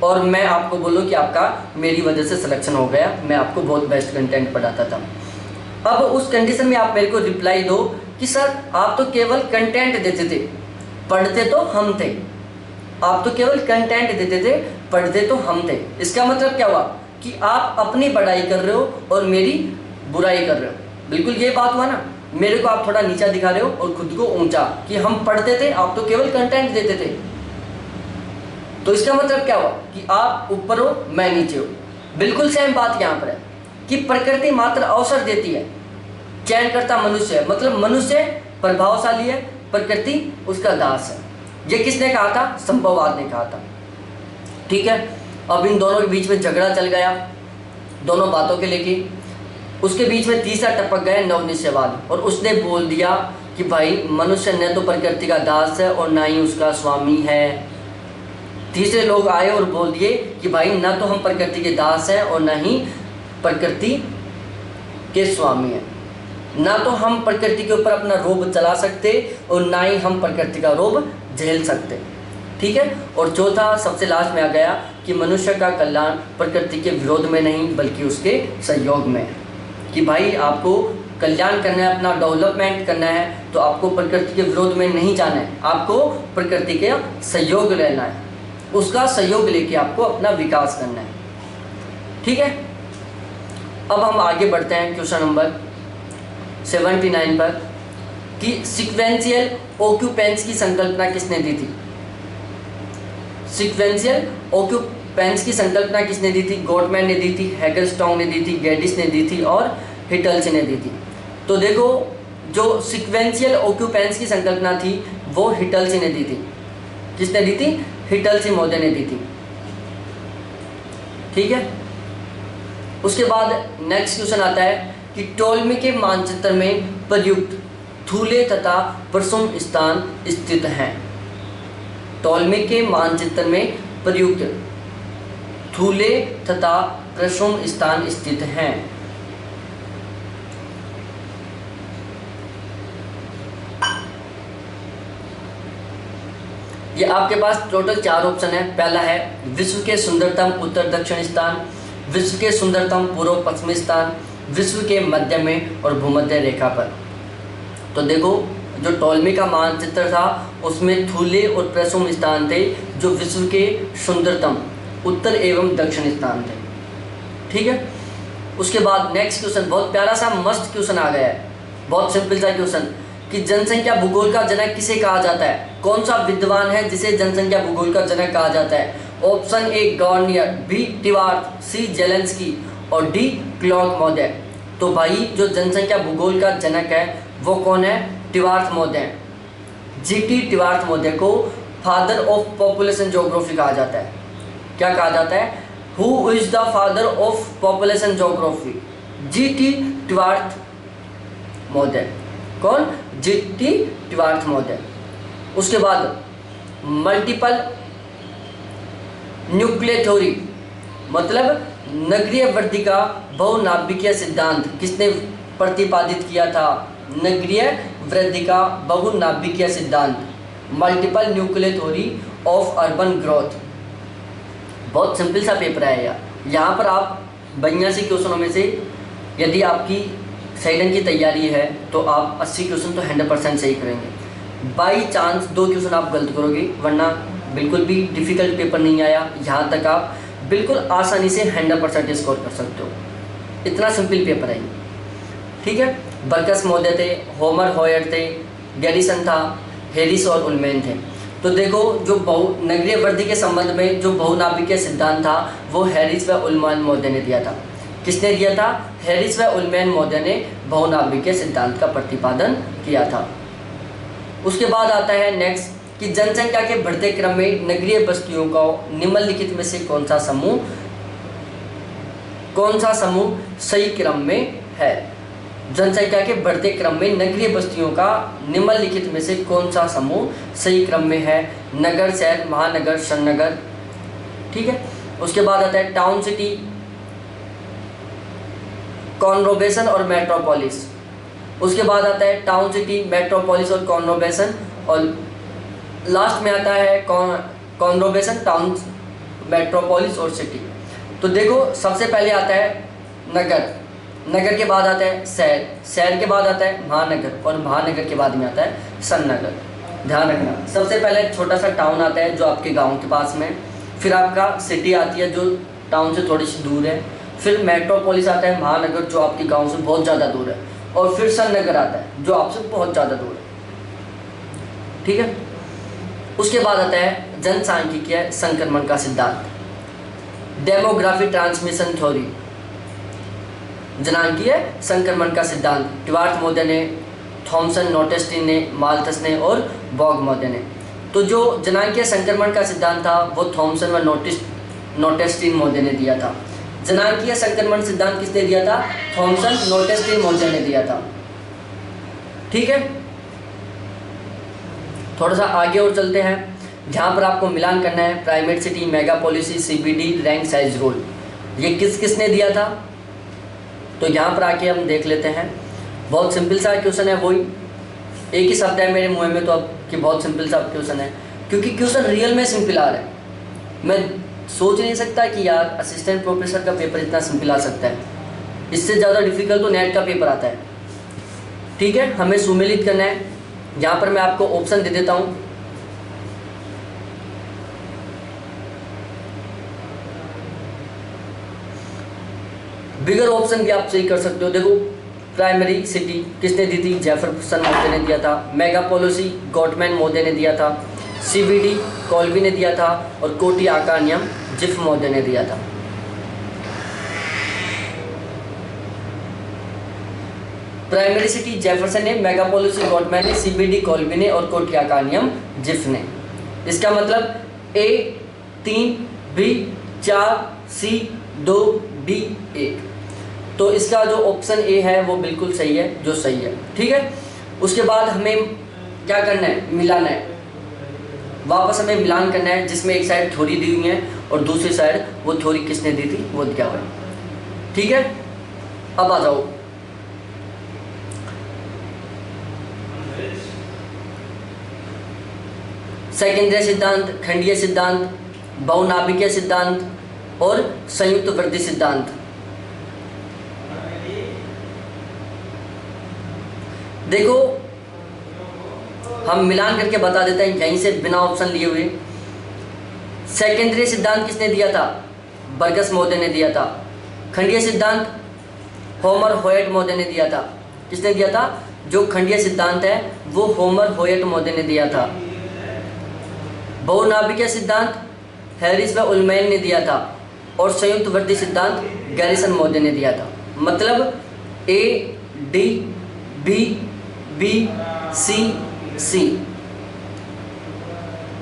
और मैं आपको बोलूँ कि आपका मेरी वजह से सिलेक्शन हो गया, मैं आपको बहुत बेस्ट कंटेंट पढ़ाता था। अब उस कंडीशन में आप मेरे को रिप्लाई दो कि सर आप तो केवल कंटेंट देते थे, पढ़ते तो हम थे। आप तो केवल कंटेंट देते थे, पढ़ते तो हम थे। इसका मतलब क्या हुआ कि आप अपनी पढ़ाई कर रहे हो और मेरी बुराई कर रहे हो। बिल्कुल ये बात हुआ ना, मेरे को आप थोड़ा नीचा दिखा रहे हो और खुद को ऊंचा, कि हम पढ़ते थे, आप तो केवल कंटेंट देते थे। तो इसका मतलब क्या हुआ कि आप ऊपर हो, मैं नीचे हो। बिल्कुल सेम बात यहाँ पर है कि प्रकृति मात्र अवसर देती है, चयन करता मनुष्य है। मतलब मनुष्य प्रभावशाली है, प्रकृति उसका दास है। ये किसने कहा था, संभववाद ने कहा था। ठीक है, अब इन दोनों के बीच में झगड़ा चल गया दोनों बातों के लेके। उसके बीच में तीसरा टपक गया नवनिश्चयवाद, और उसने बोल दिया कि भाई मनुष्य न तो प्रकृति का दास है और ना ही उसका स्वामी है। तीसरे लोग आए और बोल दिए कि भाई ना तो हम प्रकृति के दास हैं और ना ही प्रकृति के स्वामी हैं, ना तो हम प्रकृति के ऊपर अपना रोब चला सकते और ना ही हम प्रकृति का रोब झेल सकते। ठीक है, और चौथा सबसे लास्ट में आ गया कि मनुष्य का कल्याण प्रकृति के विरोध में नहीं बल्कि उसके सहयोग में है। कि भाई आपको कल्याण करना है, अपना डेवलपमेंट करना है, तो आपको प्रकृति के विरोध में नहीं जाना है, आपको प्रकृति के सहयोग लेना है, उसका सहयोग लेके आपको अपना विकास करना है। ठीक है, अब हम आगे बढ़ते हैं क्वेश्चन नंबर 79 पर कि सीक्वेंशियल ऑक्यूपेंस की संकल्पना किसने दी थी। सीक्वेंशियल ऑक्यूपेंस की संकल्पना किसने दी थी, गोटमैन ने दी थी, हैगरस्टॉन्ग ने दी थी, गेडिस ने दी थी और हिटल्स ने दी थी। तो देखो जो सीक्वेंशियल ऑक्यूपेंस की संकल्पना थी वो हिटल्स ने दी थी। किसने दी थी, हिटल्स महोदय ने दी थी। ठीक है, उसके बाद नेक्स्ट क्वेश्चन आता है कि टोलमी के मानचित्र में प्रयुक्त थूले तथा प्रसुम स्थान स्थित हैं। टोलमी के मानचित्र में प्रयुक्त थूले तथा प्रसुम स्थान स्थित हैं। ये आपके पास टोटल 4 ऑप्शन है। पहला है विश्व के सुंदरतम उत्तर दक्षिण स्थान, विश्व के सुंदरतम पूर्व पश्चिमी स्थान, विश्व के मध्य में और भूमध्य रेखा पर। तो देखो जो टोलमी का मानचित्र था उसमें थूले और प्रसुम स्थान थे जो विश्व के सुंदरतम उत्तर एवं दक्षिण स्थान थे। ठीक है, उसके बाद नेक्स्ट क्वेश्चन बहुत प्यारा सा मस्त क्वेश्चन आ गया है, बहुत सिंपल सा क्वेश्चन कि जनसंख्या भूगोल का जनक किसे कहा जाता है। कौन सा विद्वान है जिसे जनसंख्या भूगोल का जनक कहा जाता है। Option A Garnier, B Trewartha, C Zelensky और डी क्लॉक महोदय। तो भाई जो जनसंख्या भूगोल का जनक है वो कौन है, टिवार्थ महोदय। जीटी टिवार्थ महोदय को फादर ऑफ पॉपुलेशन ज्योग्राफी कहा जाता है। क्या कहा जाता है, who is the father of population geography, GT Trewartha महोदय। कौन, जीटी टिवार्थ महोदय। उसके बाद मल्टीपल न्यूक्लियर थ्योरी मतलब नगरीय वृद्धि का बहुनाभिकीय सिद्धांत किसने प्रतिपादित किया था? नगरीय वृद्धि का बहुनाभिकीय सिद्धांत, multiple nuclear theory of urban growth. बहुत सिंपल सा पेपर है यार। यहाँ पर आप 82 क्वेश्चनों में से यदि आपकी सेकंड की तैयारी है तो आप 80 क्वेश्चन तो 100% सही करेंगे। बाई चांस 2 क्वेश्चन आप गलत करोगे, वरना बिल्कुल भी डिफ़िकल्ट पेपर नहीं आया। यहाँ तक आप बिल्कुल आसानी से 100% स्कोर कर सकते हो। इतना सिंपल पेपर है ये, ठीक है। बर्कस महोदय थे, होमर हॉयर थे, गैरिसन था, हैरिस और उलमैन थे। तो देखो जो नगरीय वृद्धि के संबंध में जो बहुनाभिकीय सिद्धांत था वो हैरिस व उलमैन महोदय ने दिया था। किसने दिया था? हैरिस व उलमैन महोदय ने बहुनाभिकीय सिद्धांत का प्रतिपादन किया था। उसके बाद आता है नेक्स्ट कि जनसंख्या के बढ़ते क्रम में नगरीय बस्तियों का निम्नलिखित में से कौन सा समूह सही क्रम में है? जनसंख्या के बढ़ते क्रम में नगरीय बस्तियों का निम्नलिखित में से कौन सा समूह सही क्रम में है? नगर, शहर, महानगर, शहरनगर, ठीक है। उसके बाद आता है टाउन सिटी, कॉन्ग्लोमेरेशन और मेट्रोपोलिस। उसके बाद आता है टाउन सिटी, मेट्रोपोलिस और कॉन्ग्लोमेरेशन, और लास्ट में आता है कॉन्ग्लोमेरेशन, टाउन, मेट्रोपोलिस और सिटी। तो देखो सबसे पहले आता है नगर, नगर के बाद आता है शहर, शहर के बाद आता है महानगर और महानगर के बाद में आता है शहरनगर। ध्यान रखना, सबसे पहले छोटा सा टाउन आता है जो आपके गांव के पास में, फिर आपका सिटी आती है जो टाउन से थोड़ी सी दूर है, फिर मेट्रोपोलिस आता है महानगर जो आपके गांव से बहुत ज़्यादा दूर है, और फिर शहरनगर आता है जो आपसे बहुत ज़्यादा दूर है, ठीक है। उसके बाद आता है जनसांख्यिकीय संक्रमण का सिद्धांत, डेमोग्राफी ट्रांसमिशन थ्योरी, जनांकीय संक्रमण का सिद्धांत, टिवार्थ महोदय ने, थॉमसन, नोटेस्टिन ने, माल्थस ने और बॉग महोदय ने। तो जो जनांकीय संक्रमण का सिद्धांत था वो थॉमसन व नोटेस्टिन महोदय ने दिया था। जनांकीय संक्रमण सिद्धांत किसने दिया था? थॉमसन, नोटेस्टिन महोदय ने दिया था, ठीक है। थोड़ा सा आगे और चलते हैं, जहाँ पर आपको मिलान करना है primate city, mega policy, CBD, rank size rule, ये किसने दिया था? तो यहाँ पर आके हम देख लेते हैं। बहुत सिंपल सा क्वेश्चन है, वही एक ही शब्द है मेरे मुंह में तो अब कि बहुत सिंपल सा क्वेश्चन है, क्योंकि क्वेश्चन रियल में सिंपल आ रहा है। मैं सोच नहीं सकता कि यार असिस्टेंट प्रोफेसर का पेपर इतना सिंपल आ सकता है, इससे ज़्यादा डिफिकल्ट तो नेट का पेपर आता है, ठीक है। हमें सुमेलित करना है, यहाँ पर मैं आपको ऑप्शन दे देता हूँ। बिगर ऑप्शन भी आप सही कर सकते हो। देखो प्राइमरी सिटी किसने दी थी? जेफरसन महोदय ने दिया था। मेगा पॉलिसी गॉटमैन महोदय ने दिया था। सीबीडी कॉल्बी ने दिया था, और कोटी आकार नियम जिफ महोदय ने दिया था। प्राइमरी सिटी जेफरसन ने, मेगा पॉलिसी गॉटमैन ने, सीबीडी कॉल्बी ने और कोटी आकार नियम जिफ ने। इसका मतलब A 3, B 4, C 2, D 1। तो इसका जो ऑप्शन ए है वो बिल्कुल सही है, जो सही है, ठीक है। उसके बाद हमें क्या करना है? मिलाना है, वापस हमें मिलान करना है, जिसमें एक साइड थ्योरी दी हुई है और दूसरी साइड वो थ्योरी किसने दी थी वो दिया हुआ है, ठीक है। अब आ जाओ, सेकेंडरी सिद्धांत, खंडीय सिद्धांत, बहुनाभिकीय सिद्धांत और संयुक्त वृद्धि सिद्धांत। देखो हम मिलान करके बता देते हैं यहीं से बिना ऑप्शन लिए हुए। सेकेंडरी सिद्धांत किसने दिया था? बर्गस महोदय ने दिया था। खंडीय सिद्धांत होमर होयट महोदय ने दिया था। किसने दिया था? जो खंडीय सिद्धांत है वो होमर होयट महोदय ने दिया था। बहुनाभिकीय सिद्धांत हैरिस व उलमैन ने दिया था, और संयुक्त वृद्धि सिद्धांत गैरिसन महोदय ने दिया था। मतलब A D B B C C,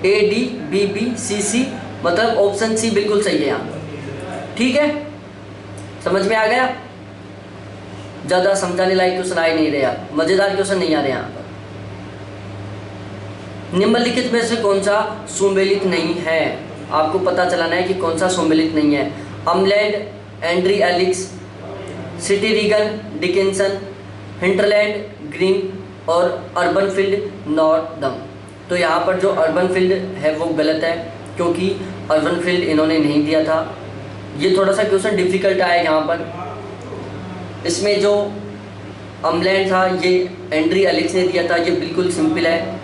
A D B B C C, मतलब ऑप्शन सी बिल्कुल सही है यहाँ, ठीक है। समझ में आ गया? ज़्यादा समझाने लायक क्वेश्चन आ ही नहीं रहे, मज़ेदार क्वेश्चन नहीं आ रहे यहाँ पर। निम्नलिखित में से कौन सा सुमेलित नहीं है? आपको पता चलाना है कि कौन सा सुमेलित नहीं है। Amland, Andre Allix, city region, Dickinson, hinterland, green और अर्बन फील्ड, नॉर्दम। तो यहाँ पर जो अर्बन फील्ड है वो गलत है, क्योंकि अर्बन फील्ड इन्होंने नहीं दिया था। ये थोड़ा सा क्वेश्चन डिफिकल्ट आया यहाँ पर। इसमें जो अमलैंड था ये एंड्री एलिक्स ने दिया था, ये बिल्कुल सिंपल है।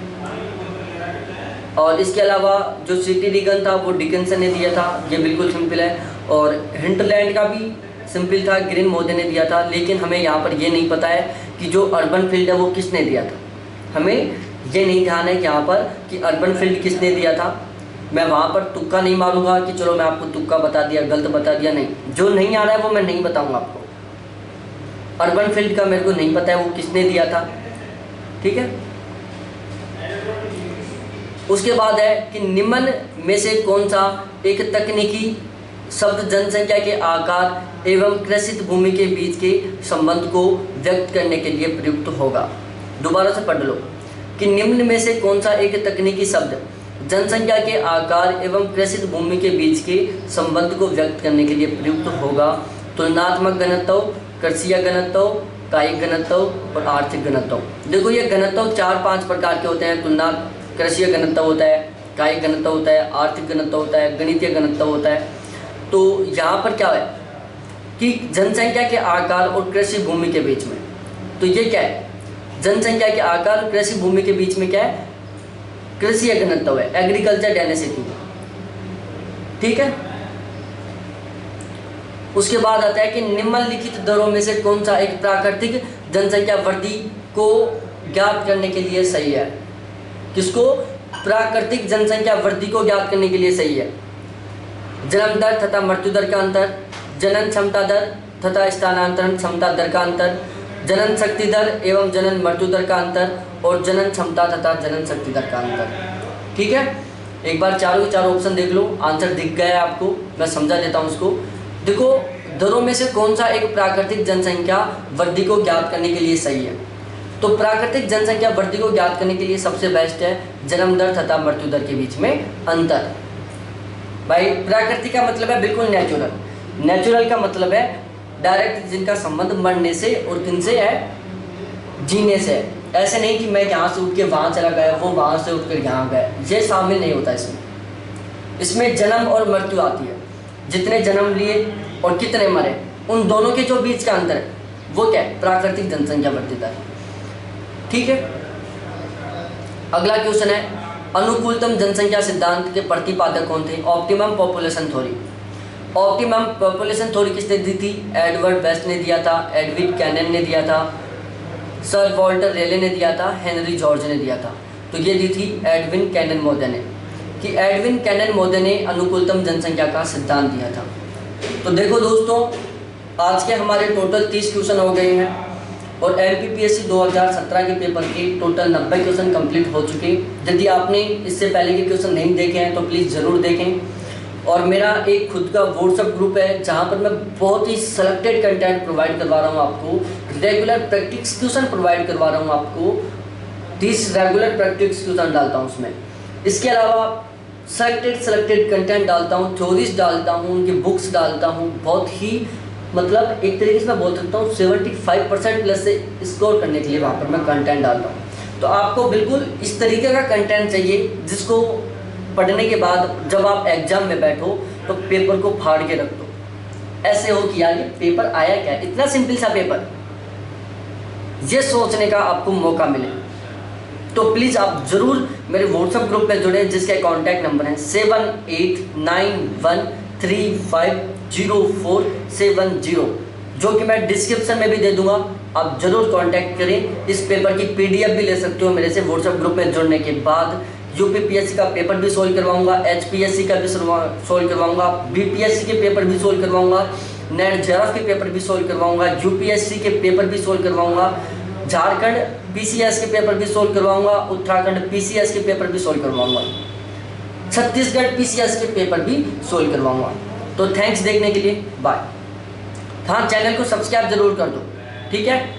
और इसके अलावा जो सिटी रीगन था वो डिकिंसन ने दिया था, ये बिल्कुल सिंपल है। और हिंटरलैंड का भी सिंपल था, ग्रीन मोदी ने दिया था। लेकिन हमें यहाँ पर ये नहीं पता है कि जो अर्बन फील्ड है वो किसने दिया था। हमें ये नहीं ध्यान है कि यहाँ पर कि अर्बन फील्ड किसने दिया था। मैं वहाँ पर तुक्का नहीं मारूंगा कि चलो मैं आपको तुक्का बता दिया, गलत बता दिया, नहीं। जो नहीं आ रहा है वो मैं नहीं बताऊँगा आपको। अर्बन फील्ड का मेरे को नहीं पता है वो किसने दिया था, ठीक है। उसके बाद है कि निम्न में से कौन सा एक तकनीकी शब्द जनसंख्या के आकार एवं कृषित भूमि के बीच के संबंध को व्यक्त करने के लिए प्रयुक्त होगा। दोबारा से पढ़ लो कि निम्न में से कौन सा एक तकनीकी शब्द जनसंख्या के आकार एवं कृषित भूमि के बीच के संबंध को व्यक्त करने के लिए प्रयुक्त होगा। तुलनात्मक घनत्व, कृषीय घनत्व, कायिक घनत्व और आर्थिक घनत्व। देखो ये घनत्व 4-5 प्रकार के होते हैं। तुलना कृषीय घनत्व होता है, कायिक घनत्व होता है, आर्थिक घनत्व होता है, गणितीय घनत्व होता है। तो यहाँ पर क्या है कि जनसंख्या के आकार और कृषि भूमि के बीच में, तो ये क्या है, जनसंख्या के आकार और कृषि भूमि के बीच में क्या है, कृषि घनत्व है, एग्रीकल्चर डेंसिटी, ठीक है। उसके बाद आता है कि निम्नलिखित दरों में से कौन सा एक प्राकृतिक जनसंख्या वृद्धि को ज्ञात करने के लिए सही है। किसको? प्राकृतिक जनसंख्या वृद्धि को ज्ञात करने के लिए सही है। जन्म दर तथा मृत्यु दर का अंतर, जनन क्षमता दर तथा स्थानांतरण क्षमता दर का अंतर, जनन शक्ति दर एवं जनन मृत्यु दर का अंतर और जनन क्षमता तथा जनन शक्ति दर का अंतर, ठीक है। एक बार चारों के चारों ऑप्शन देख लो, आंसर दिख गया है आपको, मैं समझा देता हूँ उसको। देखो दरों में से कौन सा एक प्राकृतिक जनसंख्या वृद्धि को ज्ञात करने के लिए सही है। तो प्राकृतिक जनसंख्या वृद्धि को ज्ञात करने के लिए सबसे बेस्ट है जन्म दर तथा मृत्यु दर के बीच में अंतर। भाई प्राकृतिक का मतलब है बिल्कुल नेचुरल, नेचुरल का मतलब है डायरेक्ट जिनका संबंध मरने से और किनसे है, जीने से। ऐसे नहीं कि मैं यहाँ से उठ के वहाँ चला गया, वो वहाँ से उठ कर यहाँ गया, ये शामिल नहीं होता इसमें। इसमें जन्म और मृत्यु आती है, जितने जन्म लिए और कितने मरे, उन दोनों के जो बीच का अंतर है वो क्या है, प्राकृतिक जनसंख्या वृद्धि दर, ठीक है। अगला क्वेश्चन है, अनुकूलतम जनसंख्या सिद्धांत के प्रतिपादक कौन थे। Optimum population theory. Optimum population theory किसने दी थी? एडवर्ड वेस्ट ने दिया था, एडविन कैनन ने दिया था, सर वॉल्टर रेले ने दिया था, हेनरी जॉर्ज ने दिया था। तो ये दी थी एडविन कैनन मोदे ने, कि एडविन कैनन मोदे ने अनुकूलतम जनसंख्या का सिद्धांत दिया था। तो देखो दोस्तों, आज के हमारे टोटल 30 क्वेश्चन हो गए हैं और MPPSC 2017 के पेपर के टोटल 90 क्वेश्चन कंप्लीट हो चुके। यदि आपने इससे पहले के क्वेश्चन नहीं देखे हैं तो प्लीज़ ज़रूर देखें। और मेरा एक खुद का व्हाट्सएप ग्रुप है जहां पर मैं बहुत ही सेलेक्टेड कंटेंट प्रोवाइड करवा रहा हूं आपको, रेगुलर प्रैक्टिस क्वेश्चन प्रोवाइड करवा रहा हूं आपको, 30 रेगुलर प्रैक्टिस क्वेश्चन डालता हूँ उसमें। इसके अलावा सेलेक्टेड कंटेंट डालता हूँ, थ्योरीज डालता हूँ, उनकी बुक्स डालता हूँ। बहुत ही मतलब एक तरीके से मैं बोल सकता हूँ 75% प्लस से स्कोर करने के लिए वहाँ पर मैं कंटेंट डालता हूँ। तो आपको बिल्कुल इस तरीके का कंटेंट चाहिए जिसको पढ़ने के बाद जब आप एग्जाम में बैठो तो पेपर को फाड़ के रख दो, ऐसे हो कि यार ये पेपर आया क्या, इतना सिंपल सा पेपर, ये सोचने का आपको मौका मिले। तो प्लीज़ आप ज़रूर मेरे व्हाट्सएप ग्रुप में जुड़े जिसके कॉन्टैक्ट नंबर है 7891350470, जो कि मैं डिस्क्रिप्शन में भी दे दूंगा। आप जरूर कांटेक्ट करें। इस पेपर की PDF भी ले सकते हो मेरे से व्हाट्सएप ग्रुप में जुड़ने के बाद। UPPSC का पेपर भी सोल्व करवाऊंगा, HPSC का भी सोल्व करवाऊंगा, BPSC के पेपर भी सोल्व करवाऊंगा, नेट JRF के पेपर भी सोल्व करवाऊंगा, UPSC के पेपर भी सोल्व करवाऊंगा, झारखंड PCS के पेपर भी सोल्व करवाऊंगा, उत्तराखंड PCS के पेपर भी सोल्व करवाऊंगा, छत्तीसगढ़ PCS के पेपर भी सोल्व करवाऊंगा। तो थैंक्स देखने के लिए, बाय। हाँ, चैनल को सब्सक्राइब जरूर कर दो, ठीक है।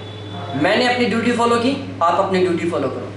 मैंने अपनी ड्यूटी फॉलो की, आप अपनी ड्यूटी फॉलो करो।